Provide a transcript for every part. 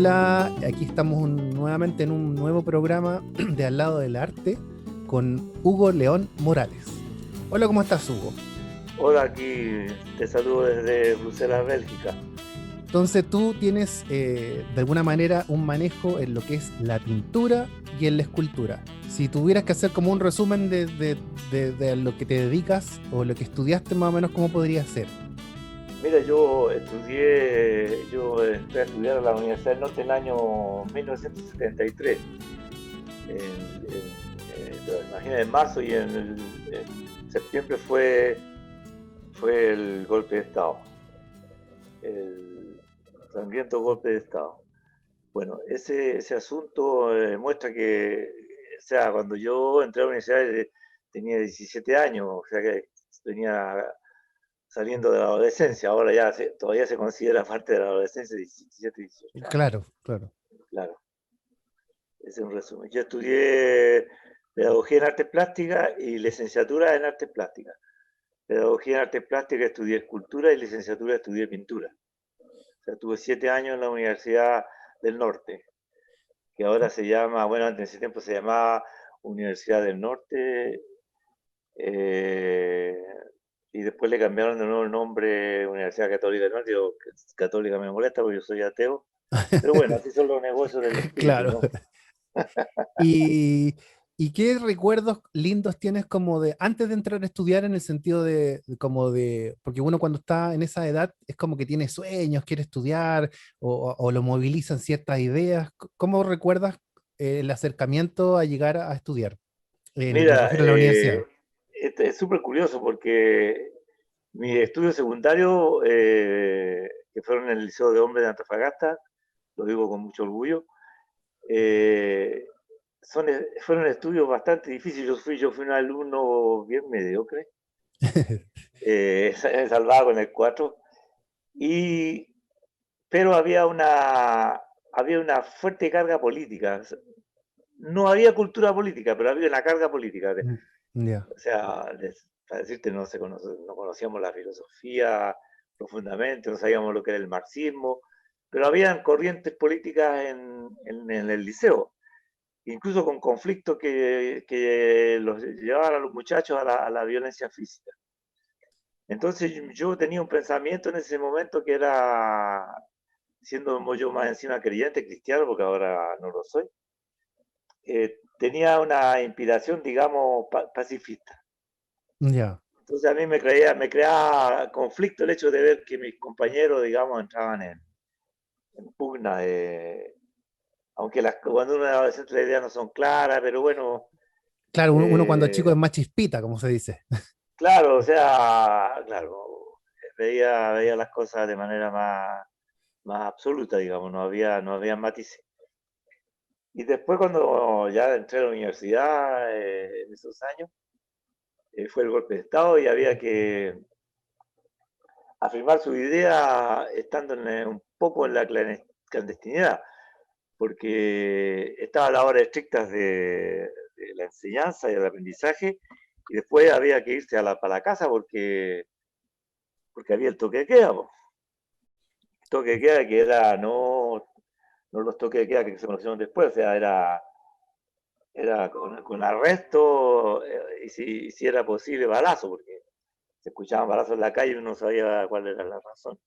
Hola, aquí estamos nuevamente en un nuevo programa de Al lado del arte con Hugo León Morales. Hola, ¿cómo estás, Hugo? Hola, aquí te saludo desde Bruselas, Bélgica. Entonces tú tienes de alguna manera un manejo en lo que es la pintura y en la escultura. Si tuvieras que hacer como un resumen de lo que te dedicas o lo que estudiaste más o menos, ¿cómo podría ser? Mira, yo entré a estudiar a la Universidad del Norte en el año 1973. Imagina, en marzo y en septiembre fue el golpe de Estado, el sangriento golpe de Estado. Bueno, ese asunto muestra que, o sea, cuando yo entré a la universidad tenía 17 años, o sea que venía saliendo de la adolescencia, ahora todavía se considera parte de la adolescencia, 17, 18 años. Claro, claro. Claro, ese es un resumen. Yo estudié pedagogía en artes plásticas y licenciatura en artes plásticas. Pedagogía en artes plásticas estudié escultura y licenciatura estudié pintura. O sea, tuve 7 años en la Universidad del Norte, que ahora se llama, bueno, en ese tiempo se llamaba Universidad del Norte, eh, y después le cambiaron de nuevo el nombre Universidad Católica del Norte. Digo, católica me molesta porque yo soy ateo, pero bueno, así son los negocios del espíritu, Claro. ¿no? ¿Y, y qué recuerdos lindos tienes como de antes de entrar a estudiar en el sentido como de, porque uno cuando está en esa edad es como que tiene sueños, quiere estudiar o lo movilizan ciertas ideas. ¿Cómo recuerdas el acercamiento a llegar a estudiar? Me Mira, refiero a la universidad. este es súper curioso porque mis estudios secundarios, que fueron en el Liceo de Hombres de Antofagasta, lo digo con mucho orgullo, eh, fueron estudios bastante difíciles. Yo fui un alumno bien mediocre, salvado con el 4, y, pero había una fuerte carga política. No había cultura política, pero había una carga política. Mm, ya. O sea, para decirte, no conocíamos la filosofía profundamente, no sabíamos lo que era el marxismo, pero habían corrientes políticas en el liceo, incluso con conflictos que los llevaban a los muchachos a la violencia física. Entonces yo tenía un pensamiento en ese momento que era, siendo yo más encima creyente cristiano, porque ahora no lo soy, tenía una inspiración, digamos, pacifista. Ya. Entonces a mí me creaba conflicto el hecho de ver que mis compañeros, digamos, entraban en pugna, aunque cuando uno es adolescente las ideas no son claras, pero bueno, Claro, uno cuando es chico es eh, más chispita, como se dice. claro, o sea, claro, veía las cosas de manera más absoluta, digamos, no había matices. Y después cuando ya entré a la universidad, en esos años, fue el golpe de Estado y había que afirmar su idea estando un poco en la clandestinidad, porque estaba las horas estrictas de la enseñanza y del aprendizaje, y después había que irse para la casa porque había el toque de queda. Po. El toque de queda que era no los toques de queda que se conocieron después, o sea, era con arresto, y si era posible balazo, porque se escuchaban balazos en la calle y uno no sabía cuál era la razón.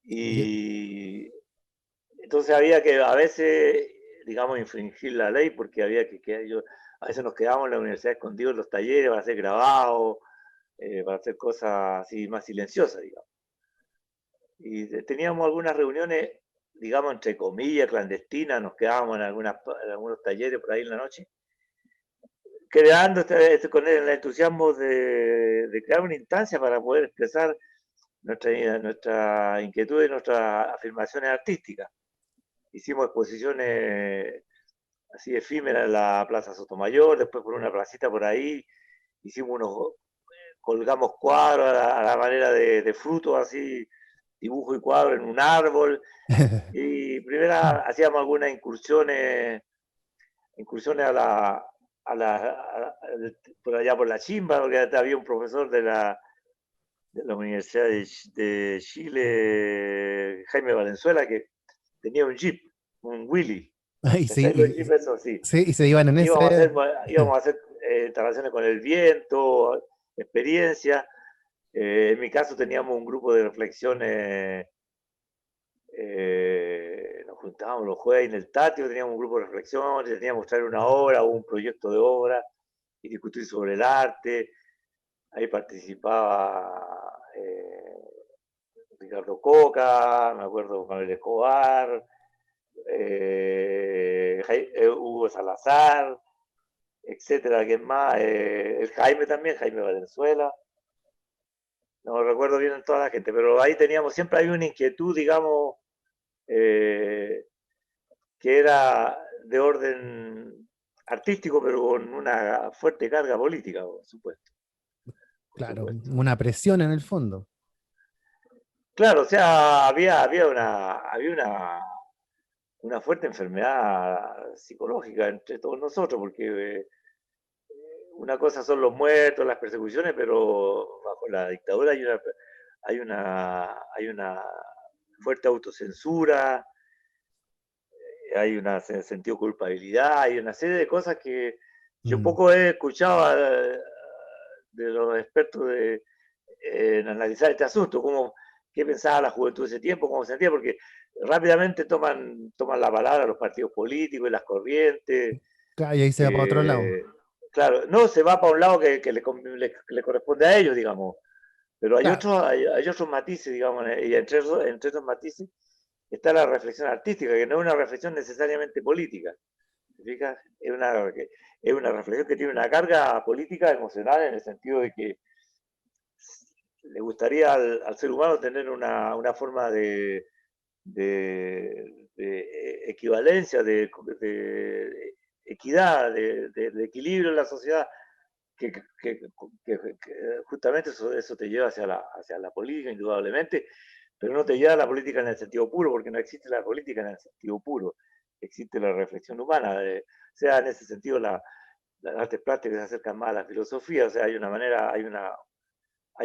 Y- Y entonces había que a veces, digamos, infringir la ley porque a veces nos quedábamos en la universidad escondidos en los talleres para hacer grabados, para hacer cosas así más silenciosas, digamos. Y teníamos algunas reuniones, digamos, entre comillas, clandestinas, nos quedábamos en algunos talleres por ahí en la noche, creando con el entusiasmo de crear una instancia para poder expresar nuestra inquietud y nuestras afirmaciones artísticas. Hicimos exposiciones así efímeras en la Plaza Sotomayor, después por una placita por ahí, colgamos cuadros a la manera de frutos, así, dibujo y cuadro en un árbol, y primero hacíamos algunas incursiones por allá por la Chimba, porque había un profesor de la Universidad de Chile, Jaime Valenzuela, que tenía un Jeep, un Willy. Y, sí, ¿Cachai? Los Jeep, eso sí. sí, y se iban en Íbamos a ese. hacer, íbamos a hacer instalaciones con el viento, experiencia. En mi caso teníamos un grupo de reflexiones, nos juntábamos los jueves en el Tatio, teníamos un grupo de reflexión, teníamos que traer una obra o un proyecto de obra y discutir sobre el arte. Ahí participaba Ricardo Coca, me acuerdo Manuel Escobar, Hugo Salazar, etcétera, ¿quién más? El Jaime también, Jaime Valenzuela. No recuerdo bien en toda la gente, pero ahí teníamos, siempre hay una inquietud, digamos, eh, que era de orden artístico, pero con una fuerte carga política, por supuesto. Por Claro, supuesto. una presión en el fondo. Claro, o sea, había una fuerte enfermedad psicológica entre todos nosotros, porque una cosa son los muertos, las persecuciones, pero bajo la dictadura hay una fuerte autocensura, hay un sentido de culpabilidad, hay una serie de cosas que yo Mm, poco he escuchado de los expertos en analizar este asunto, qué pensaba la juventud de ese tiempo, cómo se sentía, porque rápidamente toman la palabra los partidos políticos y las corrientes. claro, y ahí se va para otro lado. eh, claro, no se va para un lado que le corresponde a ellos, digamos, pero hay Claro, otros, hay otros matices, digamos, y entre esos matices está la reflexión artística, que no es una reflexión necesariamente política. ¿Te fijas? Es una reflexión que tiene una carga política, emocional, en el sentido de que le gustaría al ser humano tener una forma de equivalencia, de equidad, de equilibrio en la sociedad, que, que, que justamente eso te lleva hacia la política, indudablemente, pero no te lleva a la política en el sentido puro, porque no existe la política en el sentido puro, existe la reflexión humana, o sea, en ese sentido las artes plásticas se acercan más a la filosofía, o sea, hay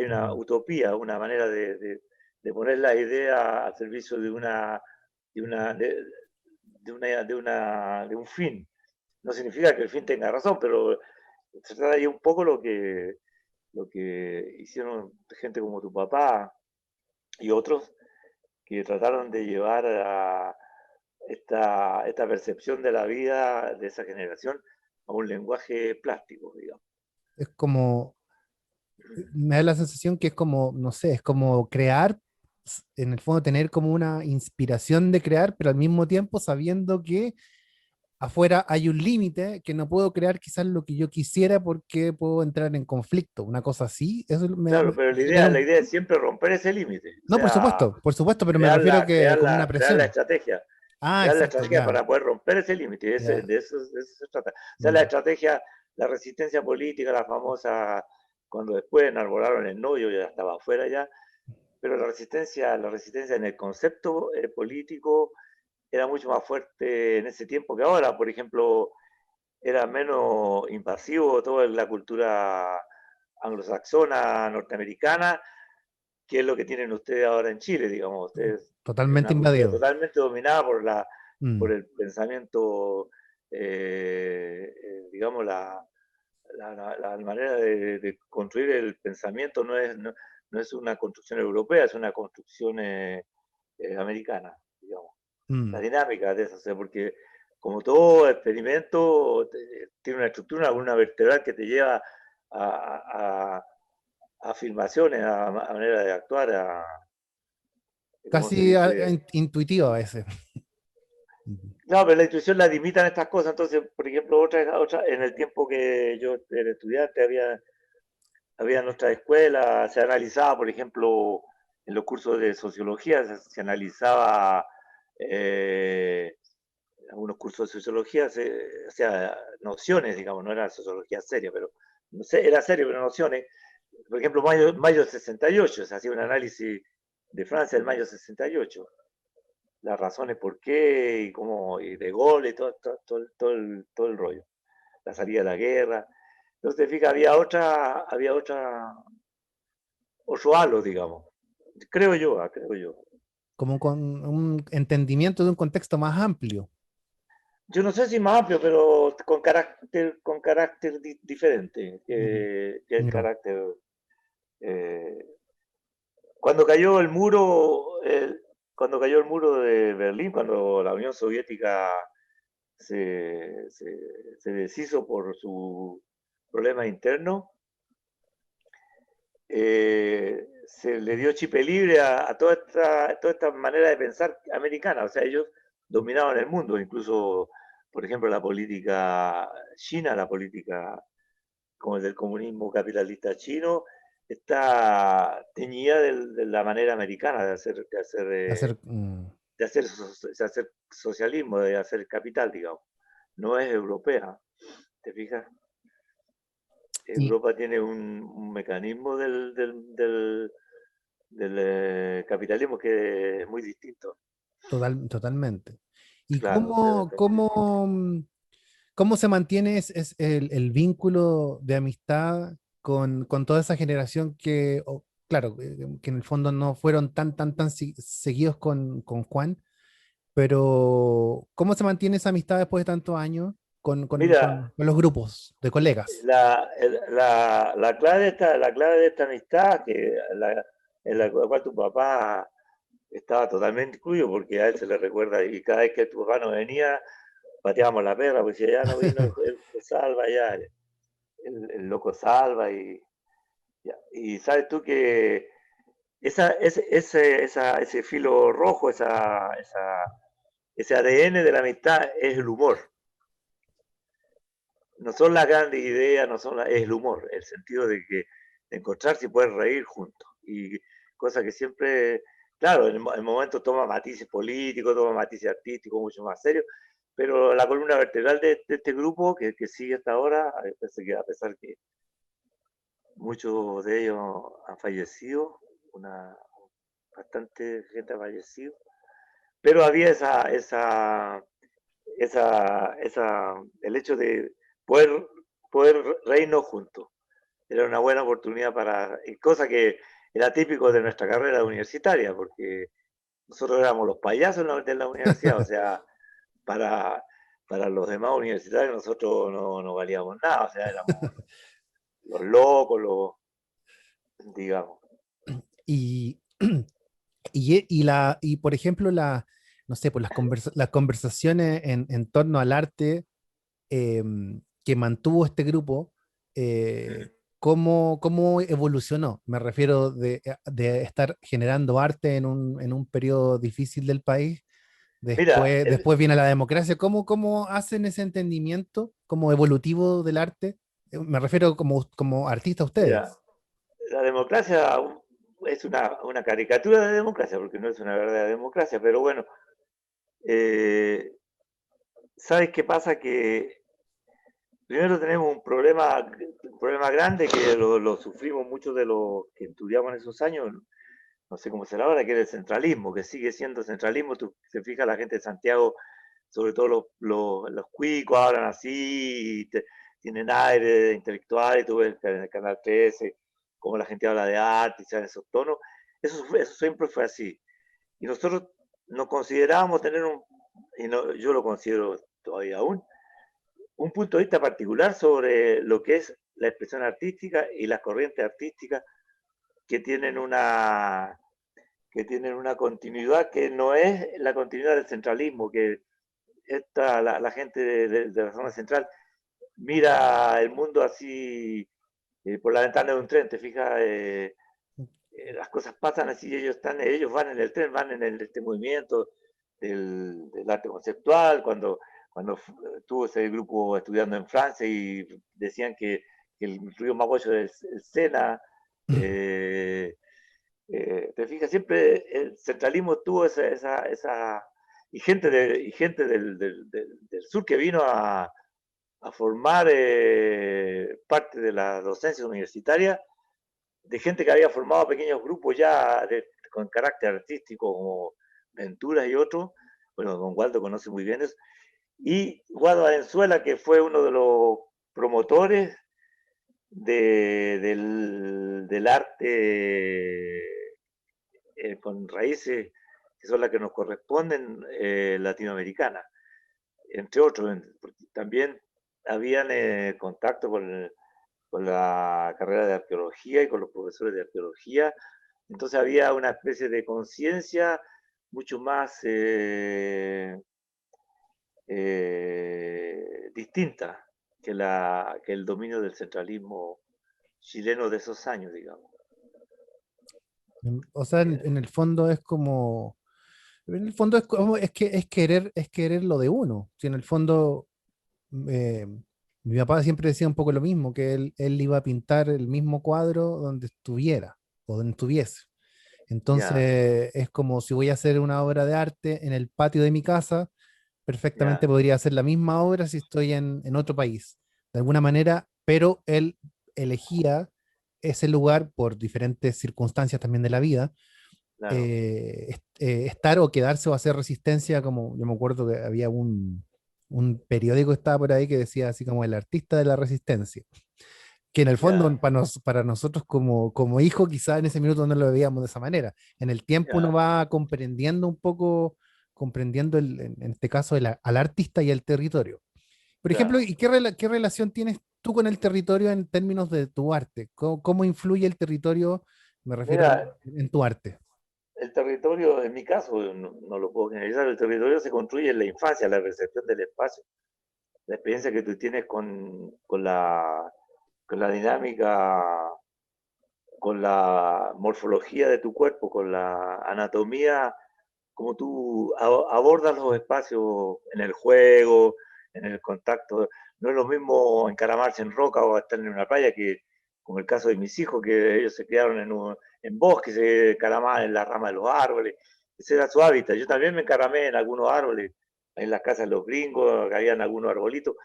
una utopía, una manera de poner la idea al servicio de, una, de, de un fin. No significa que el fin tenga razón, pero se trata ahí un poco lo que hicieron gente como tu papá y otros que trataron de llevar a esta percepción de la vida de esa generación a un lenguaje plástico, digamos. es como, me da la sensación que es como, no sé, es como crear, en el fondo tener como una inspiración de crear, pero al mismo tiempo sabiendo que afuera hay un límite, que no puedo crear quizás lo que yo quisiera porque puedo entrar en conflicto, una cosa así, eso Claro, pero la genera idea, la un... idea es siempre romper ese límite, o No, sea, por supuesto, pero me crear refiero la, que crear con una la, crear la presión. estrategia, Ah, crear la exacto, estrategia ya, para poder romper ese límite, ya. de eso se trata. O sea, la Mm, estrategia, la resistencia política, la famosa, cuando después enarbolaron el no, yo ya estaba afuera ya, pero la resistencia en el concepto político era mucho más fuerte en ese tiempo que ahora. Por ejemplo, era menos invasivo toda la cultura anglosaxona, norteamericana, que es lo que tienen ustedes ahora en Chile, digamos. Ustedes tienen totalmente una cultura invadido. totalmente dominada por Mm, el pensamiento, digamos, la manera de construir el pensamiento no es una construcción europea, es una construcción americana, digamos. La mm. dinámica de eso, o sea, porque como todo experimento tiene una estructura, una columna vertebral que te lleva a afirmaciones, a manera de actuar, ¿cómo se Casi dice? intuitivo a veces. No, pero la intuición la limitan estas cosas. Entonces, por ejemplo, en el tiempo que yo era estudiante, había en nuestra escuela, se analizaba, por ejemplo, en los cursos de sociología, se analizaba, algunos cursos de sociología, o sea, nociones, digamos, no era sociología seria, pero no sé, era serio, pero nociones. Por ejemplo, mayo del 68, se hacía un análisis de Francia del mayo 68, las razones por qué y cómo, y de Gaulle y todo el rollo, la salida de la guerra. Entonces, fíjate, había otro halo, digamos. Creo yo. como con un entendimiento de un contexto más amplio. Yo no sé si más amplio, pero con carácter diferente Mm, que el ya. carácter. eh, cuando cayó el muro, cuando cayó el muro de Berlín, cuando la Unión Soviética se deshizo por su problema interno, se le dio chip libre a toda esta manera de pensar americana. O sea, ellos dominaban el mundo, incluso, por ejemplo, la política china, la política como el del comunismo capitalista chino, está teñida de la manera americana Hacer, de hacer socialismo, de hacer capital, digamos. No es europea, ¿te fijas? y Europa tiene un mecanismo del capitalismo que es muy distinto. totalmente. ¿Y Claro, cómo, cómo se mantiene el vínculo de amistad con toda esa generación que, claro, que en el fondo no fueron tan seguidos con Juan, pero ¿cómo se mantiene esa amistad después de tantos años mira, con los grupos de colegas? la clave de esta amistad, en la cual tu papá estaba totalmente incluido, porque a él se le recuerda, y cada vez que tu papá no venía, pateábamos la perra, porque si ya no vino el Salva, ya, el loco Salva, y sabes tú que ese filo rojo, ese ADN de la amistad es el humor. No son las grandes ideas, es el humor, el sentido de encontrarse y poder reír juntos. Y cosa que siempre, claro, en el momento toma matices políticos, toma matices artísticos mucho más serios, pero la columna vertebral de este grupo, que sigue hasta ahora, a pesar que muchos de ellos han fallecido, bastante gente ha fallecido, pero había el hecho de poder, poder reírnos juntos. Era una buena oportunidad cosa que era típico de nuestra carrera universitaria, porque nosotros éramos los payasos de la universidad, o sea, para, para los demás universitarios nosotros no valíamos nada, o sea, éramos los locos, digamos. Y, y por ejemplo, no sé, pues las conversaciones en torno al arte que mantuvo este grupo, Mm. ¿cómo evolucionó? Me refiero de estar generando arte en un periodo difícil del país. Mira, Después viene la democracia. ¿Cómo hacen ese entendimiento como evolutivo del arte? Me refiero como artista a mira, ustedes. la democracia es una caricatura de democracia, porque no es una verdadera democracia, pero bueno, eh, ¿sabes qué pasa? Que primero tenemos un problema grande que lo sufrimos muchos de los que estudiamos en esos años, no sé cómo será ahora, que es el centralismo, que sigue siendo centralismo. Tú te fijas, la gente de Santiago, sobre todo los cuicos, hablan así, tienen aire de intelectual, y tú ves en el Canal 13 cómo la gente habla de arte y se esos tonos. Eso siempre fue así. Y nosotros nos considerábamos tener yo lo considero todavía aún, un punto de vista particular sobre lo que es la expresión artística y las corrientes artísticas que tienen una, que tienen una continuidad que no es la continuidad del centralismo, que la gente de la zona central mira el mundo así por la ventana de un tren, te fijas, las cosas pasan así, ellos van en el tren, van en este movimiento del arte conceptual, cuando tuvo ese grupo estudiando en Francia y decían que el río Mapocho es el Sena. eh, Te fijas, siempre el centralismo tuvo y gente del sur que vino a formar parte de la docencia universitaria, de gente que había formado pequeños grupos ya con carácter artístico, como Venturas y otros. Bueno, don Waldo conoce muy bien eso. Y Guado Valenzuela, que fue uno de los promotores del arte con raíces que son las que nos corresponden latinoamericanas, entre otros, porque también habían contacto con la carrera de arqueología y con los profesores de arqueología, entonces había una especie de conciencia mucho más distinta que el dominio del centralismo chileno de esos años, digamos. O sea, en el fondo es como, en el fondo es como, es querer lo de uno. Si en el fondo, eh, mi papá siempre decía un poco lo mismo, que él iba a pintar el mismo cuadro donde estuviera o donde estuviese. Ya, Entonces, es como si voy a hacer una obra de arte en el patio de mi casa, perfectamente ya, podría hacer la misma obra si estoy en otro país, de alguna manera, pero él elegía ese lugar por diferentes circunstancias también de la vida, claro, estar o quedarse o hacer resistencia, como yo me acuerdo que había un periódico que estaba por ahí que decía así como el artista de la resistencia, que en el fondo ya, para nosotros como hijo quizá en ese minuto no lo veíamos de esa manera. En el tiempo uno ya, va comprendiendo un poco, comprendiendo en este caso al artista y el territorio. Por ejemplo, claro. ¿y qué relación tienes tú con el territorio en términos de tu arte? ¿Cómo influye el territorio, me refiero Mira, en tu arte? el territorio, en mi caso, no lo puedo generalizar, el territorio se construye en la infancia, la percepción del espacio, la experiencia que tú tienes con la dinámica, con la morfología de tu cuerpo, con la anatomía, como tú abordas los espacios en el juego, en el contacto. No es lo mismo encaramarse en roca o estar en una playa que, como el caso de mis hijos, que ellos se criaron en bosques, se encaramaban en la rama de los árboles. Ese era su hábitat. Yo también me encaramé en algunos árboles, en las casas de los gringos, que habían algunos arbolitos,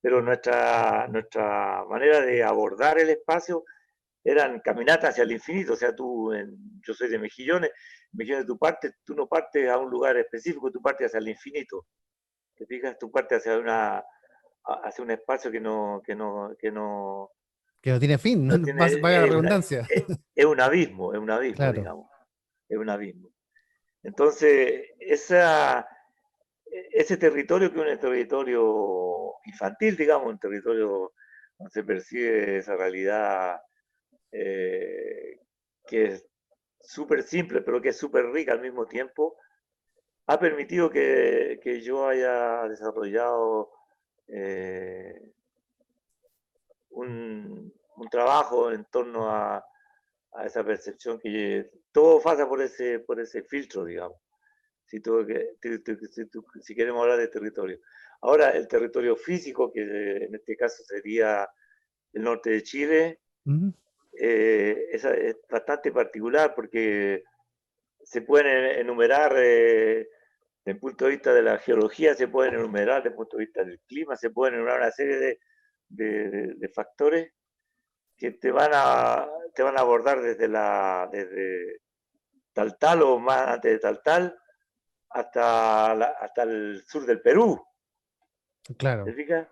pero nuestra manera de abordar el espacio eran caminatas hacia el infinito, o sea, yo soy de Mejillones, Mejillones tú no partes a un lugar específico, tú partes hacia el infinito, te fijas, tú partes hacia un espacio Que no tiene fin, no ¿no? tiene, Vaga la redundancia. es un abismo, Claro. digamos, es un abismo. Entonces, ese territorio que es un territorio infantil, digamos, un territorio donde se percibe esa realidad eh, que es súper simple, pero que es súper rica al mismo tiempo, ha permitido que yo haya desarrollado eh, un trabajo en torno a esa percepción que todo pasa por ese filtro, digamos, si queremos hablar de territorio. Ahora, el territorio físico, que en este caso sería el norte de Chile, Ujú. es bastante particular porque se pueden enumerar, desde el punto de vista de la geología, se pueden enumerar desde el punto de vista del clima, se pueden enumerar una serie de factores que te van a abordar desde Taltal o más antes de Taltal hasta el sur del Perú. ¿Te Claro. fijas?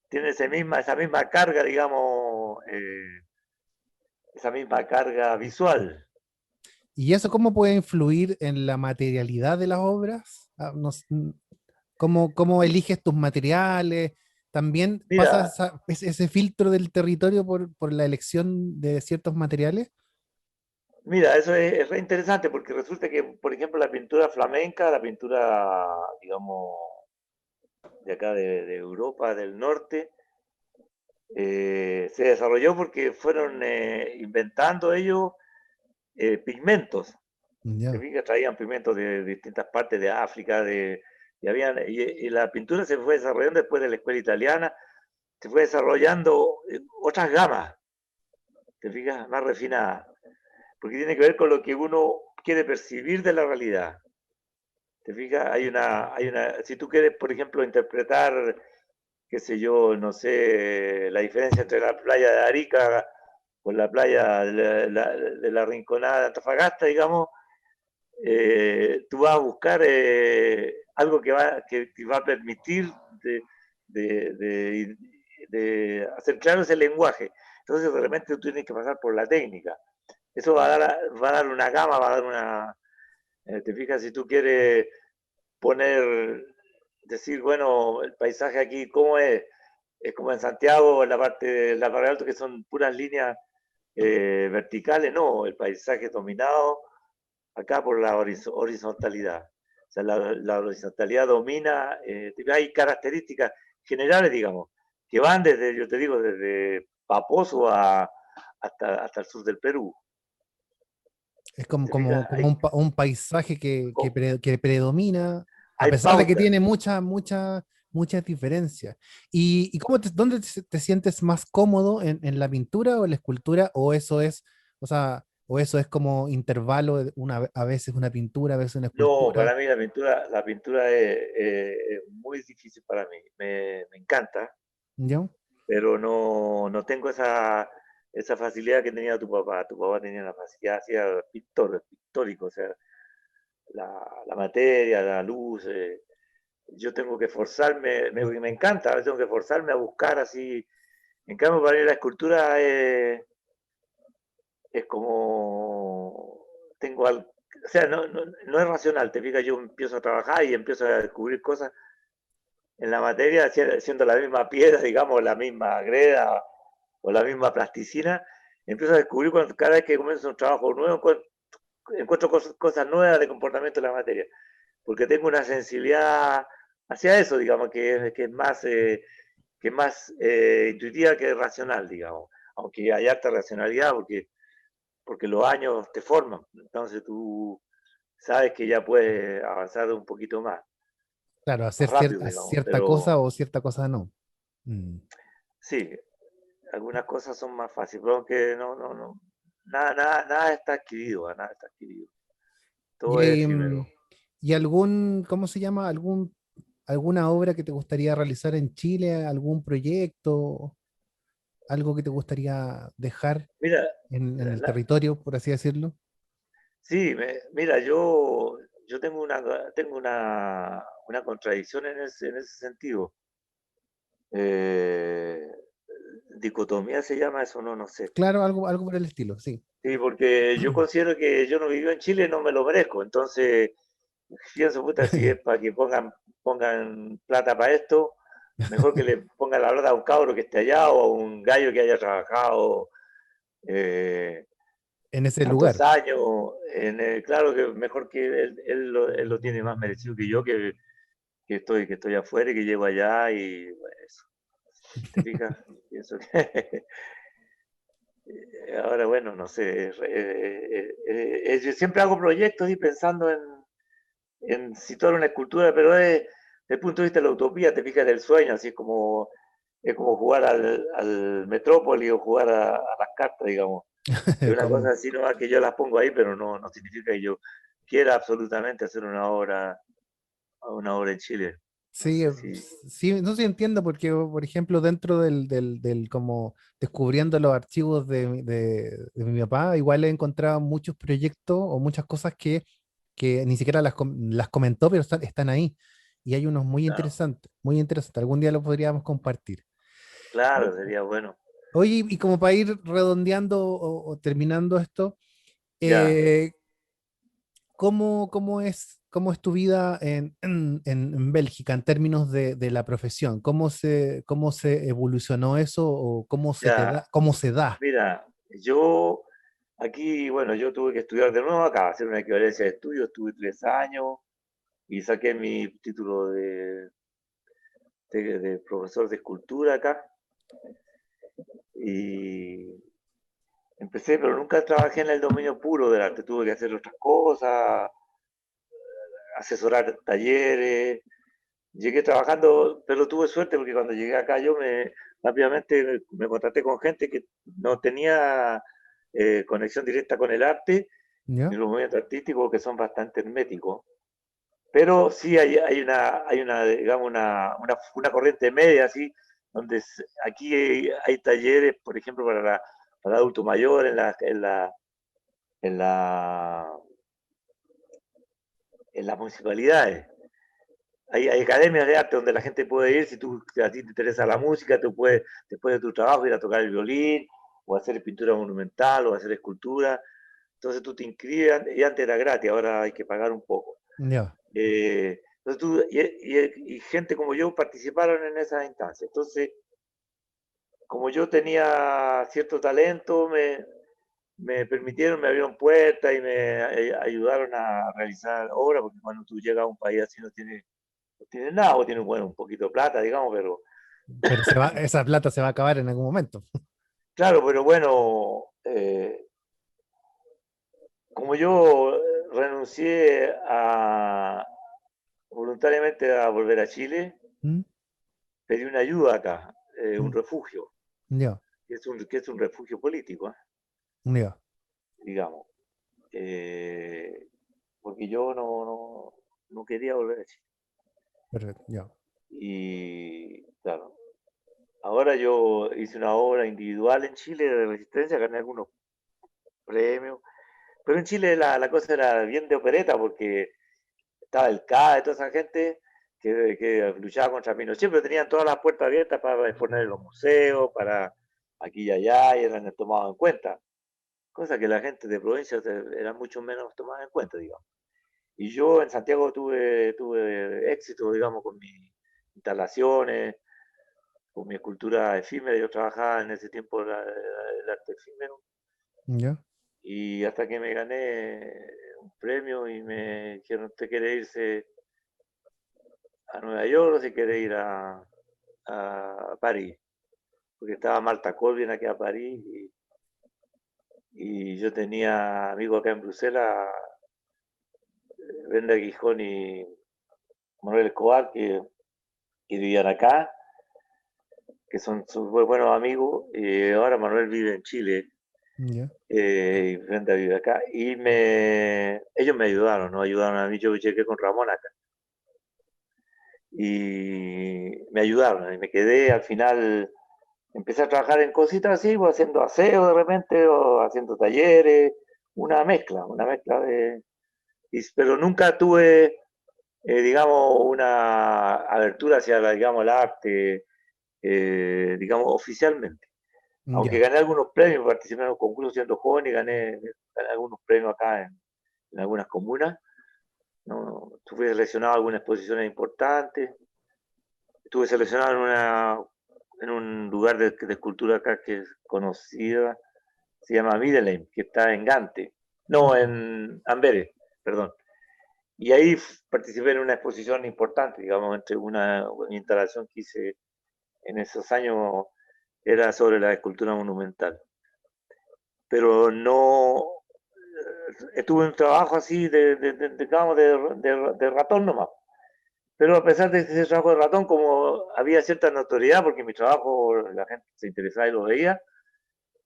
Tiene esa misma carga, digamos, esa misma carga visual. ¿Y eso cómo puede influir en la materialidad de las obras? ¿Cómo eliges tus materiales? ¿También pasa Mira, ese filtro del territorio por la elección de ciertos materiales? Mira, eso es re interesante porque resulta que, por ejemplo, la pintura flamenca, la pintura, digamos, de acá de Europa del Norte, se desarrolló porque fueron inventando ellos pigmentos. ¿Te Ya. fijas? Traían pigmentos de distintas partes de África, y la pintura se fue desarrollando después de la escuela italiana, se fue desarrollando otras gamas, ¿te fijas? Más refinadas, porque tiene que ver con lo que uno quiere percibir de la realidad. ¿Te fijas? Si tú quieres, por ejemplo, interpretar, qué sé yo, no sé, la diferencia entre la playa de Arica con la playa de la Rinconada de Antofagasta, digamos, tú vas a buscar algo que va a permitir de, de, de, de hacer claro ese lenguaje. Entonces, de repente tú tienes que pasar por la técnica. Eso va a dar una gama, va a dar Te fijas, si tú quieres poner, decir, bueno, el paisaje aquí, ¿cómo es? Es como en Santiago, en la parte de la Barra Alto, que son puras líneas verticales. No, el paisaje es dominado acá por la horizontalidad. O sea, la horizontalidad domina, hay características generales, digamos, que van desde, yo te digo, desde Paposo hasta el sur del Perú. Es como, ¿Te fijas? un paisaje que predomina, a Hay pesar de que pautas. tiene muchas diferencias. ¿Y dónde te sientes más cómodo en la pintura o en la escultura? O sea, o eso es como intervalo, a veces una pintura, a veces una No, escultura? para mí la pintura es muy difícil para mí. Me encanta, ¿Ya? pero no tengo esa facilidad que tenía tu papá. Tu papá tenía la facilidad, hacía pictórico, o sea, la materia, la luz. Yo tengo que forzarme, me encanta, a veces tengo que forzarme a buscar así. En cambio, para mí la escultura es como, o sea, no es racional, te fijas, yo empiezo a trabajar y empiezo a descubrir cosas en la materia, siendo la misma piedra, digamos, la misma greda o la misma plasticina, empiezo a descubrir cada vez que comienzo un trabajo nuevo, encuentro cosas nuevas de comportamiento de la materia, porque tengo una sensibilidad hacia eso, digamos, que es más intuitiva que racional, digamos, aunque hay alta racionalidad, porque los años te forman, entonces tú sabes que ya puedes avanzar un poquito Claro, más rápido, hacer digamos, cierta cosa pero o cierta cosa no. Mm. sí, algunas cosas son más fáciles, pero aunque nada está adquirido, nada está adquirido, todo es Y, efímero. ¿y cómo se llama? ¿Alguna obra que te gustaría realizar en Chile? ¿Algún proyecto? ¿Algo que te gustaría dejar Mira, en el la- territorio, por así decirlo? sí, mira, yo tengo una contradicción en ese sentido. Eh, Dicotomía se llama eso, no sé. Claro, algo por el estilo, sí. Sí, porque yo considero que yo no vivo en Chile, no me lo merezco. Entonces, pienso, puta, si es para que pongan plata para esto, mejor que le pongan la plata a un cabro que esté allá o a un gallo que haya trabajado eh, En ese tantos lugar. años. Claro que mejor que él lo tiene más merecido que yo, que estoy afuera y que llego allá y bueno, eso. ¿Te fijas? Pienso que ahora, bueno, no sé. Yo siempre hago proyectos y pensando en situar una escultura, pero desde el punto de vista de la utopía, te fijas del sueño, así es como jugar al Metrópoli o jugar a las cartas, digamos. Es una cosa Como, así, no que yo las pongo ahí, pero no significa que yo quiera absolutamente hacer una obra en Chile. No sí, sé si. sí, no sé, entiendo porque, por ejemplo, dentro del como descubriendo los archivos de mi papá, igual he encontrado muchos proyectos o muchas cosas que ni siquiera las comentó, pero están ahí. Y hay unos muy No, interesantes, muy interesantes. Algún día los podríamos compartir. claro, sería bueno. Oye, y como para ir redondeando o terminando esto, Ya, eh, cómo es tu vida en Bélgica en términos de la profesión? ¿Cómo se evolucionó eso o ya. cómo se da? Mira, yo aquí, bueno, yo tuve que estudiar de nuevo acá, hacer una equivalencia de estudio, estuve 3 años y saqué mi título de profesor de escultura acá y empecé, pero nunca trabajé en el dominio puro del arte, tuve que hacer otras cosas, asesorar talleres, llegué trabajando, pero tuve suerte porque cuando llegué acá rápidamente me contacté con gente que no tenía conexión directa con el arte ¿Ya? ni los movimientos artísticos que son bastante herméticos. Pero sí hay una digamos, una corriente media, así, donde aquí hay talleres, por ejemplo, para adulto mayor en las municipalidades. Hay academias de arte donde la gente puede ir, si a ti te interesa la música, tú puedes, después de tu trabajo, ir a tocar el violín, o hacer pintura monumental, o hacer escultura. Entonces tú te inscribes, y antes era gratis, ahora hay que pagar un poco. Ya, Entonces y gente como yo participaron en esa instancia. Entonces, como yo tenía cierto talento, me permitieron, me abrieron puertas y me ayudaron a realizar obras, porque cuando tú llegas a un país así no tienes nada, o tienes, bueno, un poquito de plata, digamos, pero pero esa plata se va a acabar en algún momento. claro, pero bueno, como yo renuncié voluntariamente a volver a Chile, ¿Mm? pedí una ayuda acá, un ¿Mm? refugio, Ya, que es un refugio político, ya, digamos, eh, porque yo no quería volver a Chile. perfecto, ya, Y claro, ahora yo hice una obra individual en Chile de resistencia, gané algunos premios, pero en Chile la cosa era bien de opereta porque estaba el CAE, toda esa gente que luchaba contra Pinochet, pero tenían todas las puertas abiertas para exponer en los museos, para aquí y allá, y eran tomados en cuenta, cosa que la gente de provincia era mucho menos tomada en cuenta, digamos. Y yo en Santiago tuve éxito, digamos, con mis instalaciones, con mi escultura efímera. Yo trabajaba en ese tiempo el arte efímero, ya, y hasta que me gané un premio y me dijeron, ¿usted quiere irse a Nueva York o si quiere ir a París? Porque estaba Marta Colvin aquí a París, y yo tenía amigos acá en Bruselas, Brenda Gijón y Manuel Escobar, que vivían acá, que son muy buenos amigos, y ahora Manuel vive en Chile, ya, y Brenda vive acá, y ellos me ayudaron, ¿no? Ayudaron a mí, yo llegué con Ramón acá, y me ayudaron, y me quedé al final. Empecé a trabajar en cositas así, pues, haciendo aseo de repente, o haciendo talleres, una mezcla pero nunca tuve, digamos, una abertura hacia, digamos, el arte, digamos, oficialmente. Aunque ya. gané algunos premios, participé en los concursos siendo joven y gané algunos premios acá en algunas comunas, ¿no? Estuve seleccionado a algunas exposiciones importantes, estuve seleccionado en un lugar de escultura acá que es conocida, se llama Middelheim, que está en Gante, no, Ya. en Amberes, perdón. Y ahí participé en una exposición importante, digamos, entre una instalación que hice en esos años, era sobre la escultura monumental. Pero no, estuve en un trabajo así digamos, de ratón nomás. Pero a pesar de ese trabajo de ratón, como había cierta notoriedad, porque mi trabajo la gente se interesaba y lo veía,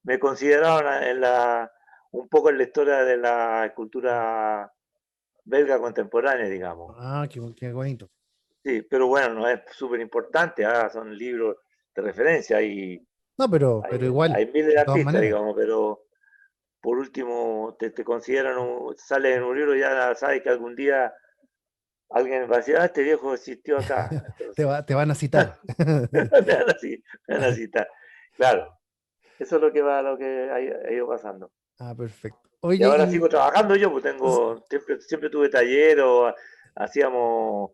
me consideraron un poco en la historia de la escultura belga contemporánea, digamos. Ah, qué bonito. Sí, pero bueno, no es súper importante, son libros de referencia, No, pero igual, hay miles de de todas artistas, maneras. digamos, pero por último te consideran, sale en un libro, ya sabes que algún día alguien va a decir, este viejo existió acá, entonces Te van a citar. me van a citar. Claro, eso es lo que ha ido pasando. Ah, perfecto. Y Oye, ahora sigo trabajando yo, pues siempre tuve taller, o hacíamos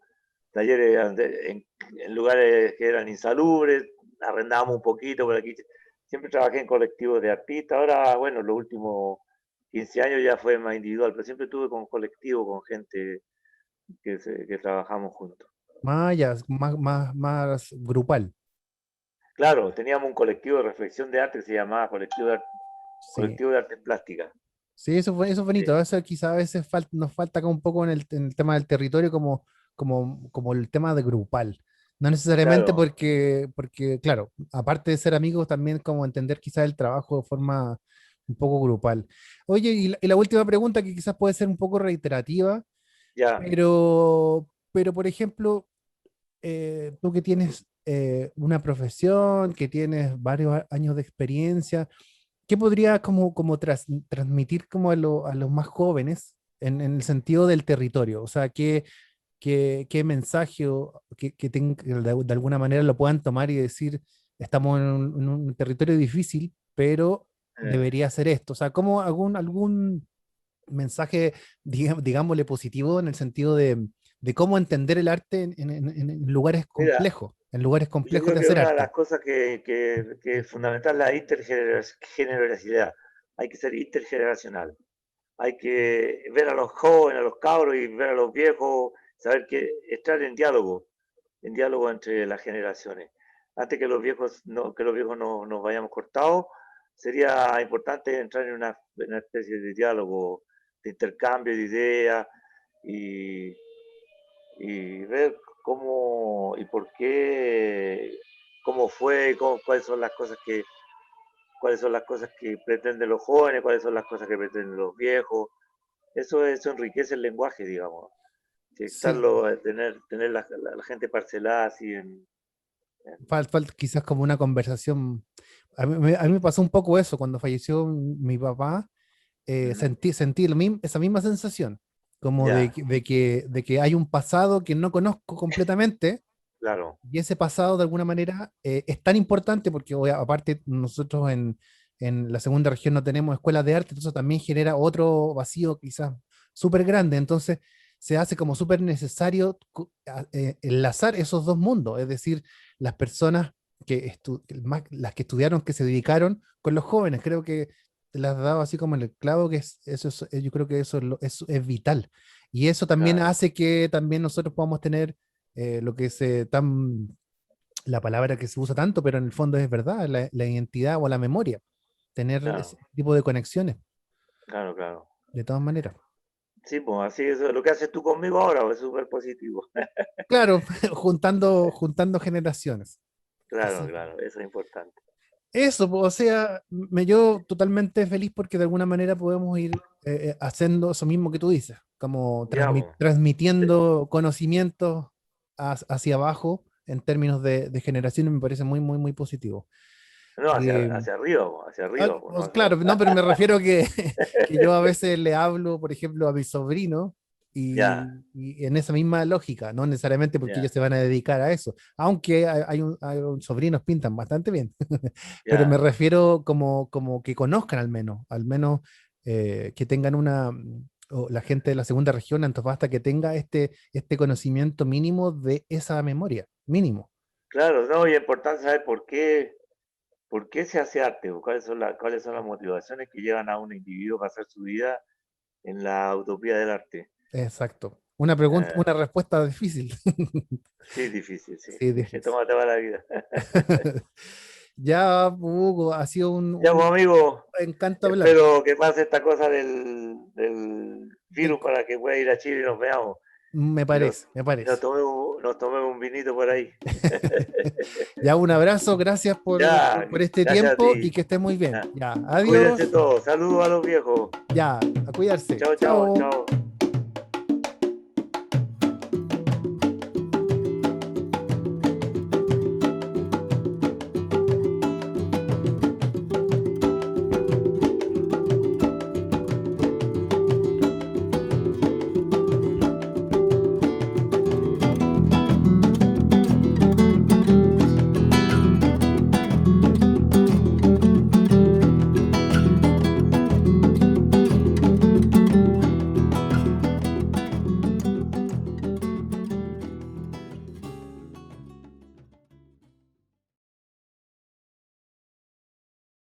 talleres en lugares que eran insalubres, arrendábamos un poquito por aquí. Siempre trabajé en colectivos de artistas. Ahora, bueno, los últimos 15 años ya fue más individual, pero siempre tuve con colectivo, con gente que trabajamos juntos. más grupal. Claro, teníamos un colectivo de reflexión de arte que se llamaba Sí. Colectivo de Artes Plásticas. Sí, eso es bonito. Sí, Eso quizá a veces nos falta como un poco en el tema del territorio, como el tema de grupal. No necesariamente claro, porque, claro, aparte de ser amigos, también como entender quizás el trabajo de forma un poco grupal. Oye, y la última pregunta que quizás puede ser un poco reiterativa, ya. pero por ejemplo, tú que tienes una profesión, que tienes varios años de experiencia, ¿qué podría como transmitir como a los más jóvenes en el sentido del territorio? O sea, ¿qué mensaje que de alguna manera lo puedan tomar y decir, estamos en un territorio difícil, pero eh, debería ser esto? O sea, ¿cómo algún mensaje, digámosle, positivo en el sentido de cómo entender el arte en lugares Mira, complejos, en lugares yo complejos creo de que hacer una de las arte. cosas que es fundamental es la intergeneracionalidad. Hay que ser intergeneracional. Hay que ver a los jóvenes, a los cabros y ver a los viejos, saber que estar en diálogo entre las generaciones. Antes que que los viejos no, nos vayamos cortados, sería importante entrar en una especie de diálogo, de intercambio de ideas y, y ver cómo y por qué, cómo fue, cuáles son las cosas que pretenden los jóvenes, cuáles son las cosas que pretenden los viejos. Eso enriquece el lenguaje, digamos. Que Sí, estarlo, tener la gente parcelada así falta quizás como una conversación. A mí me pasó un poco eso cuando falleció mi papá. Ujú. Sentí esa misma sensación, como Ya, de que hay un pasado que no conozco completamente, claro, y ese pasado de alguna manera es tan importante porque aparte nosotros en la segunda región no tenemos escuelas de arte, entonces también genera otro vacío quizás súper grande, entonces se hace como súper necesario enlazar esos dos mundos, es decir, las personas las que estudiaron, que se dedicaron con los jóvenes, creo que te las has dado así como en el clavo, que yo creo que eso es vital. Y eso también claro, hace que también nosotros podamos tener lo que se la palabra que se usa tanto, pero en el fondo es verdad, la identidad o la memoria, tener ese claro, tipo de conexiones, claro, claro. de todas maneras. Sí, pues así es lo que haces tú conmigo ahora, pues, es súper positivo. Claro, juntando generaciones. Claro, Así. claro, eso es importante. Eso, pues, o sea, me yo totalmente feliz porque de alguna manera podemos ir haciendo eso mismo que tú dices, como Ya, pues. transmitiendo conocimientos hacia abajo en términos de generaciones, me parece muy, muy, muy positivo. No, Eh, hacia arriba, pues, no hacia Claro, abajo. no, pero me refiero que, que yo a veces le hablo, por ejemplo, a mi sobrino Ya, y en esa misma lógica, no necesariamente porque ellos ya, se van a dedicar a eso, aunque sobrinos pintan bastante bien, pero me ya. refiero como que conozcan al menos que tengan o la gente de la segunda región, Antofagasta, que tenga este conocimiento mínimo de esa memoria, mínimo. Claro, no, y es importante saber por qué se hace arte, o cuáles son las motivaciones que llevan a un individuo a pasar su vida en la utopía del arte. Exacto. Una pregunta, Eh, una respuesta difícil. sí, difícil, sí. Sí, difícil. Tómate va la vida. Ya, Hugo, ha sido Ya, pues, un amigo, encanto hablar. espero que pase esta cosa del Del virus para que pueda ir a Chile y nos veamos. Me Y, nos, parece, me y parece. nos tomemos un vinito por ahí. Ya, un abrazo, gracias Ya, por este gracias a tiempo y ti. que estés muy bien. Ya. Ya, adiós. Cuídense todos. Saludos a los viejos. Ya, a cuidarse. Chao, chao, Chao. chao.